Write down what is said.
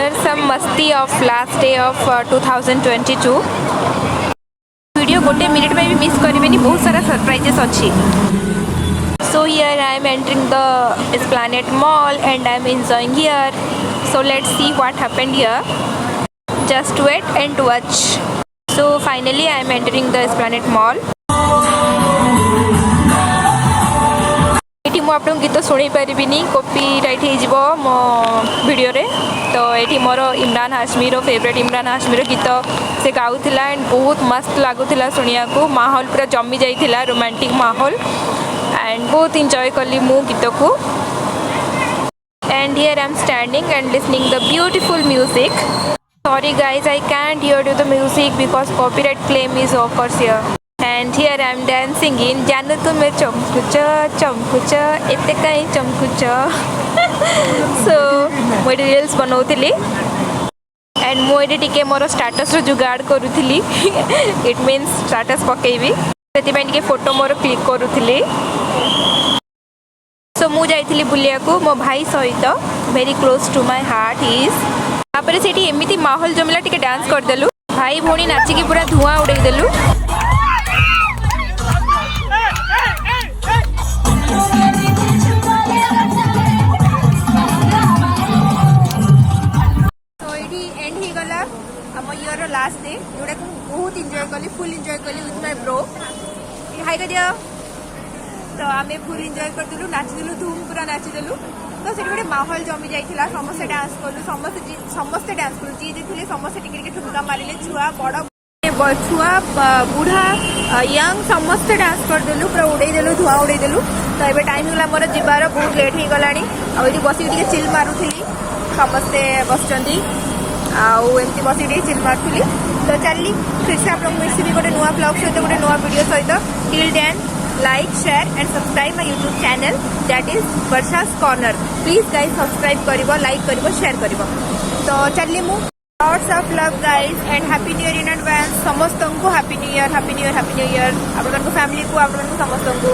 share some masti of last day of 2022. Video गोटे minute में भी मिस करेंगे, बहुत सारा सरप्राइजेस अच्छी. So here I am entering the Esplanade Mall and I am enjoying here. So let's see what happened here. Just wait and watch. So finally I am entering the Esplanade Mall. ମୁଁ ଆପଣଙ୍କୁ ଗୀତ ଶୁଣେଇ ପାରିବିନି, copyright ହେଇଯିବ ମୋ ଭିଡ଼ିଓରେ. ତ ଏଠି ମୋର ଇମ୍ରାନ୍ ହାଶମିର ଫେଭରେଟ୍ ଇମ୍ରାନ୍ ହାଶମିର ଗୀତ ସେ ଗାଉଥିଲା ଆଣ୍ଡ ବହୁତ ମସ୍ତ ଲାଗୁଥିଲା ଶୁଣିବାକୁ. ମାହୋଲ ପୁରା ଜମି ଯାଇଥିଲା, ରୋମାଣ୍ଟିକ୍ ମାହୋଲ ଆଣ୍ଡ ବହୁତ ଏନ୍ଜୟ କଲି ମୁଁ ଗୀତକୁ. And here I am standing and listening the beautiful music. Sorry guys, I can't hear you the music because copyright claim is occurs here. And here I am dancing in Janu tume chamkucha chamkucha ete kai chamkucha. So moi reels banauthili and moi टिके मोर status रो जुगाड़ करूथली. It means status पकेबी सेति ପାଇଁ टिके photo मोर click करूथली. सो मु जाइथिली बुलिया को मो भाई सहित, very close to my heart is. तापर सेठी एमिति माहौल जमला टिके डांस कर देलु, भाई भोणी नाची की पूरा धुआं उड़ाई देलु. तो एठी एंड ही गला हम ईयर लास्ट डे जोडा को बहुत एंजॉय कली, फुल एंजॉय कली विथ माय ब्रो. हाय कर दियो. तो आम फुल एंजॉय करदेलु, नाचिदेलु, धूम पूरा नाचिदेलु. तो से गोटे माहौल जमी जाइए, समस्ते डांस कलु, समस्ते डांस कलु, जी जी थे समस्ते टिके ठुमका मारे, छुआ बड़ छुआ बुढ़ा यंग समस्ते डांस करदेलु, पूरा उड़ेदेलु, धुआं उड़ेदेलु. तो ये टाइम होगा मोर जीवार, बहुत लेट हो गला. आठी बस चिल मारुली, समस्ते बसती आमती बस चिल मारुली. तो चली फिर से आप मिसिबी गोटे नुआ ब्लॉग सहित, गोटे नुआ वीडियो सहित. Till then like, share and subscribe my YouTube channel, that is Varsha's Corner. Please guys subscribe करिवो, like करिवो, share करिवो. तो चलिए मु lots of love guys and happy new year in advance. समस्त को happy new year, happy new year, happy new year. आप लोगों को family को, आप लोगों को समस्त को